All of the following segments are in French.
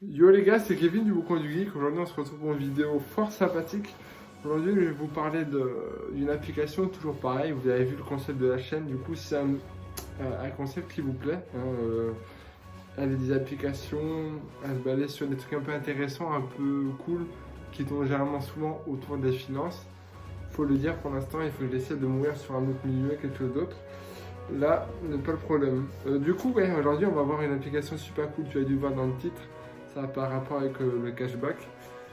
Yo les gars, c'est Kevin du Boucan du Geek. Aujourd'hui, on se retrouve pour une vidéo fort sympathique. Aujourd'hui, je vais vous parler d'une application toujours pareil. Vous avez vu le concept de la chaîne. Du coup, c'est un concept qui vous plaît. Elle a des applications à se balader sur des trucs un peu intéressants, un peu cool, qui tournent généralement souvent autour des finances. Faut le dire, pour l'instant, il faut que j'essaie de mourir sur un autre milieu, quelque chose d'autre. Là, n'est pas le problème. Du coup, ouais, aujourd'hui, on va voir une application super cool. Tu as dû voir dans le titre. Ça a par rapport avec le cashback.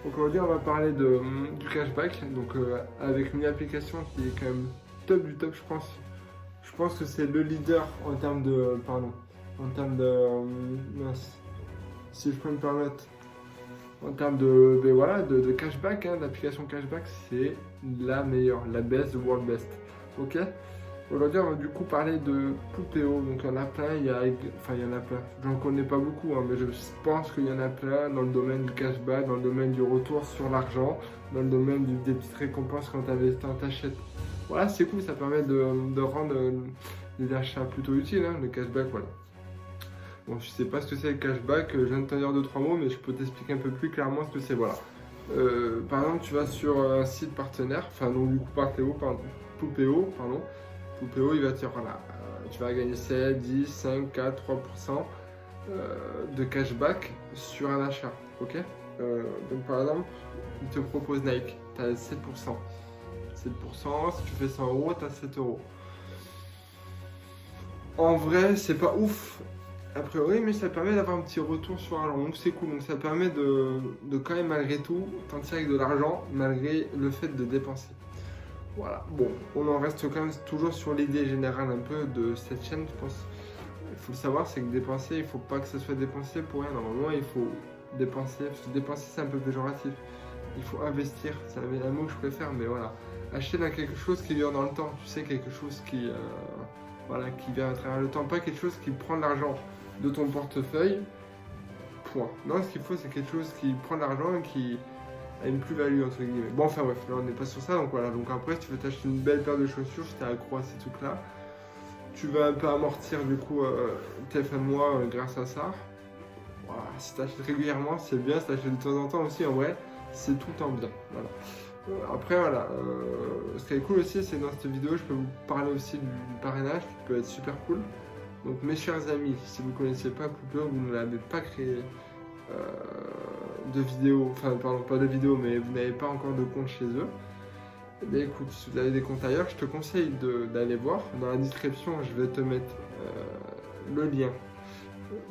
Donc aujourd'hui, on va parler du cashback. Donc avec une application qui est quand même top du top, je pense. Je pense que c'est le leader en termes de, pardon, en termes de, mince, si je peux me permettre, en termes de, ben voilà, de cashback, d'application cashback, c'est la meilleure, la best, the world best. Ok. Aujourd'hui, on va du coup parler de Poupéo. Donc, il y en a plein, enfin, il y en a plein. J'en connais pas beaucoup, mais je pense qu'il y en a plein dans le domaine du cashback, dans le domaine du retour sur l'argent, dans le domaine des petites récompenses quand tu t'achètes. Voilà, c'est cool, ça permet de rendre les achats plutôt utiles, le cashback, voilà. Bon, je sais pas ce que c'est le cashback, je viens de te dire 2-3 mots, mais je peux t'expliquer un peu plus clairement ce que c'est, voilà. Par exemple, tu vas sur un site partenaire, enfin, donc du coup, Poupéo, pardon. Poupéo, il va te dire, voilà, tu vas gagner 7, 10, 5, 4, 3% de cashback sur un achat, ok. Donc par exemple, il te propose Nike, tu as 7%. 7%, si tu fais 100 euros, tu as 7 euros. En vrai, c'est pas ouf, a priori, mais ça permet d'avoir un petit retour sur l'argent, donc c'est cool. Donc ça permet de quand même, malgré tout, t'en tirer avec de l'argent, malgré le fait de dépenser. Voilà, bon, on en reste quand même toujours sur l'idée générale un peu de cette chaîne, je pense. Il faut le savoir, c'est que dépenser, il faut pas que ça soit dépensé pour rien. Normalement, il faut dépenser, parce que dépenser, c'est un peu péjoratif. Il faut investir, c'est un mot que je préfère, mais voilà. Acheter dans quelque chose qui dure dans le temps, tu sais, quelque chose voilà, qui vient à travers le temps, pas quelque chose qui prend de l'argent de ton portefeuille, point. Non, ce qu'il faut, c'est quelque chose qui prend de l'argent et qui a une plus-value, entre guillemets. Bon, enfin bref, là on n'est pas sur ça, donc voilà. Donc après, si tu veux t'acheter une belle paire de chaussures, si t'es accro à ces trucs-là, tu vas un peu amortir du coup tes fins de mois grâce à ça. Voilà, si t'achètes régulièrement, c'est bien. Si t'achètes de temps en temps aussi, en vrai, c'est tout le temps bien. Voilà. Après, voilà. Ce qui est cool aussi, c'est dans cette vidéo, je peux vous parler aussi du parrainage qui peut être super cool. Donc, mes chers amis, si vous ne connaissez pas Poupéo, vous ne l'avez pas créé de vidéo, enfin, pardon, pas de vidéo, mais vous n'avez pas encore de compte chez eux. Eh bien, écoute, si vous avez des comptes ailleurs, je te conseille d'aller voir. Dans la description, je vais te mettre le lien.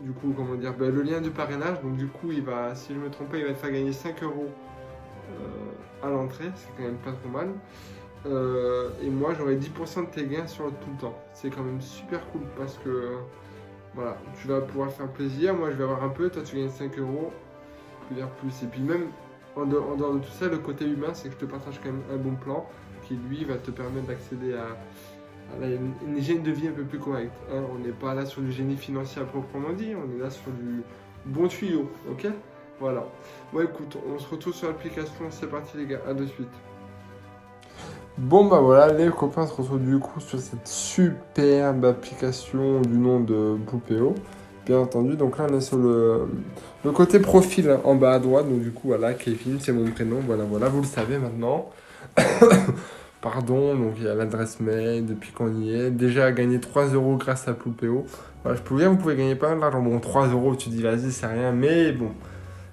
Du coup, comment dire, le lien du parrainage. Donc, du coup, si je ne me trompe pas, il va te faire gagner 5 euros à l'entrée. C'est quand même pas trop mal. Et moi, j'aurai 10% de tes gains sur tout le temps. C'est quand même super cool parce que voilà, tu vas pouvoir faire plaisir. Moi, je vais avoir un peu. Toi, tu gagnes 5 euros. Plus dire plus. Et puis, même en dehors de tout ça, le côté humain, c'est que je te partage quand même un bon plan qui, lui, va te permettre d'accéder à une hygiène de vie un peu plus correcte. On n'est pas là sur du génie financier à proprement dit, on est là sur du bon tuyau, ok. Voilà. Bon, écoute, on se retrouve sur l'application. C'est parti, les gars. À de suite. Bon bah voilà, les copains se retrouvent du coup sur cette superbe application du nom de Poupéo, bien entendu. Donc là on est sur le côté profil en bas à droite, donc du coup voilà, Kevin c'est mon prénom, voilà, vous le savez maintenant. Pardon, donc il y a l'adresse mail, depuis qu'on y est, déjà gagné 3 euros grâce à Poupéo. Voilà, je peux vous dire, vous pouvez gagner pas mal d'argent, bon 3 euros tu dis vas-y c'est rien, mais bon,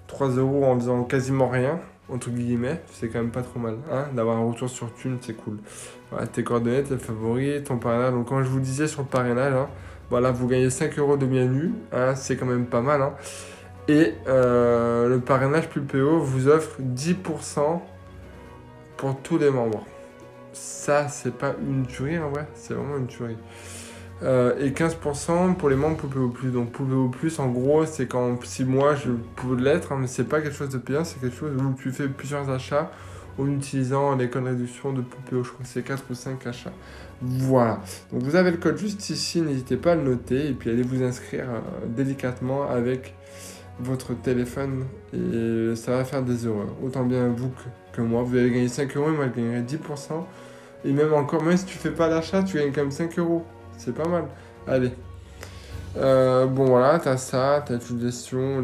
3 euros en faisant quasiment rien, entre guillemets, c'est quand même pas trop mal, d'avoir un retour sur thune, c'est cool. Voilà, tes coordonnées, tes favoris, ton parrainage. Donc, comme je vous disais sur le parrainage, voilà, vous gagnez 5 euros de bien nu, c'est quand même pas mal. Et le parrainage plus PO vous offre 10% pour tous les membres. Ça, c'est pas une tuerie en vrai, c'est vraiment une tuerie. Et 15% pour les membres Poupéo Plus. Donc Poupéo Plus, en gros, c'est quand, si moi je peux l'être, mais c'est pas quelque chose de payant, c'est quelque chose où tu fais plusieurs achats en utilisant les codes de réduction de Poupéo. Je crois que c'est 4 ou 5 achats. Voilà. Donc vous avez le code juste ici, n'hésitez pas à le noter et puis allez vous inscrire délicatement avec votre téléphone et ça va faire des heureux. Autant bien vous que moi. Vous allez gagner 5 euros et moi je gagnerai 10%. Et même encore, même si tu fais pas d'achat, tu gagnes quand même 5 euros. C'est pas mal. Allez. Bon voilà, t'as ça, t'as toute gestion,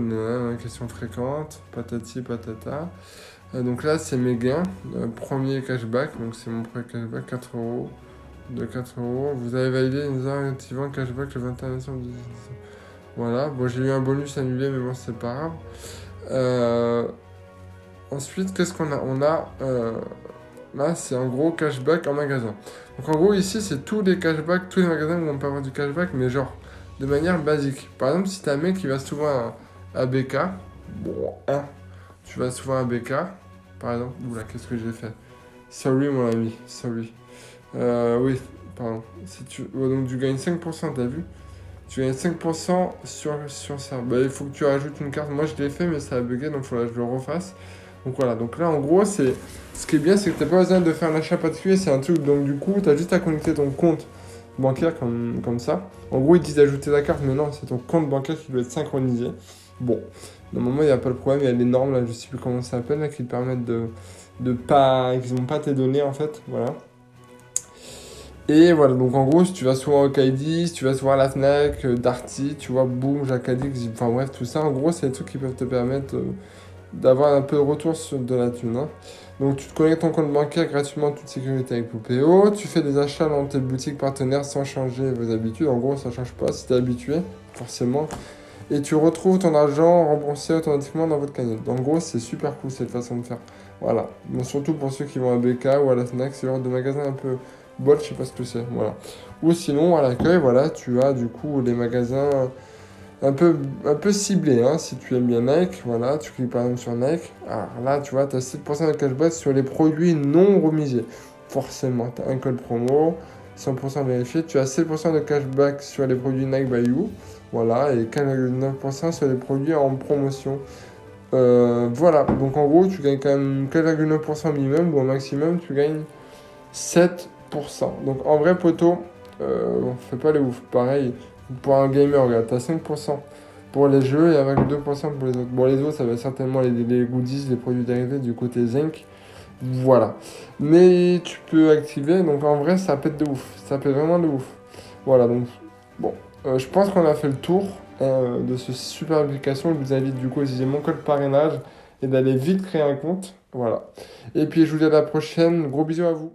question fréquente, patati patata. Donc là, c'est mes gains. Premier cashback, donc c'est mon premier cashback, 4 euros. De 4 euros. Vous avez validé une heure activant cashback le 21 décembre. Voilà, bon, j'ai eu un bonus annulé, mais bon, c'est pas grave. Ensuite, qu'est-ce qu'on a? Là, c'est un gros cashback en magasin. Donc en gros, ici, c'est tous les cashbacks, tous les magasins où on peut avoir du cashback, mais genre, de manière basique. Par exemple, si t'as un mec qui va souvent à BK, bon, tu vas souvent à BK, par exemple. Oula, qu'est-ce que j'ai fait? Sorry, mon ami, sorry. Oui, pardon. Donc tu gagnes 5%, t'as vu? Tu gagnes 5% sur ça. Bah, il faut que tu rajoutes une carte. Moi, je l'ai fait, mais ça a bugué, donc il faudra que je le refasse. Donc voilà, donc là, en gros, ce qui est bien, c'est que t'as pas besoin de faire un achat particulier, c'est un truc, donc du coup, t'as juste à connecter ton compte bancaire comme ça. En gros, ils disent d'ajouter la carte, mais non, c'est ton compte bancaire qui doit être synchronisé. Bon, normalement, il n'y a pas le problème, il y a les normes, là, je sais plus comment ça s'appelle, là, qui te permettent de pas, qu'ils n'ont pas tes données, en fait, voilà. Et voilà, donc en gros, si tu vas souvent au Kaidy, si tu vas souvent à la Fnac, Darty, tu vois, Boom, Jacadix, enfin bref, tout ça, en gros, c'est des trucs qui peuvent te permettre d'avoir un peu de retour sur de la thune. Hein. Donc tu te connectes ton compte bancaire gratuitement en toute sécurité avec Poupéo, tu fais des achats dans tes boutiques partenaires sans changer vos habitudes, en gros, ça change pas si t'es habitué, forcément. Et tu retrouves ton argent remboursé automatiquement dans votre cagnotte. En gros, c'est super cool cette façon de faire. Voilà. Bon, surtout pour ceux qui vont à BK ou à la Fnac, c'est le genre de magasin un peu bol, je sais pas ce que c'est. Voilà. Ou sinon, à l'accueil, voilà, tu as du coup les magasins un peu ciblés. Hein. Si tu aimes bien Nike, voilà, tu cliques par exemple sur Nike. Alors là, tu vois, tu as 7% de cashback sur les produits non remisés. Forcément, tu as un code promo, 100% vérifié. Tu as 7% de cashback sur les produits Nike by You. Voilà, et 4,9% sur les produits en promotion. Voilà, donc en gros, tu gagnes quand même 4,9% minimum, ou au maximum, tu gagnes 7%. Donc en vrai, poteau, fais pas les ouf. Pareil, pour un gamer, regarde, t'as 5% pour les jeux et avec 2% pour les autres. Bon, les autres, ça va être certainement les goodies, les produits dérivés du côté Zinc. Voilà. Mais tu peux activer, donc en vrai, ça pète de ouf. Ça pète vraiment de ouf. Voilà, donc bon. Je pense qu'on a fait le tour de ce super application. Je vous invite du coup à utiliser mon code parrainage et d'aller vite créer un compte. Voilà. Et puis je vous dis à la prochaine. Gros bisous à vous.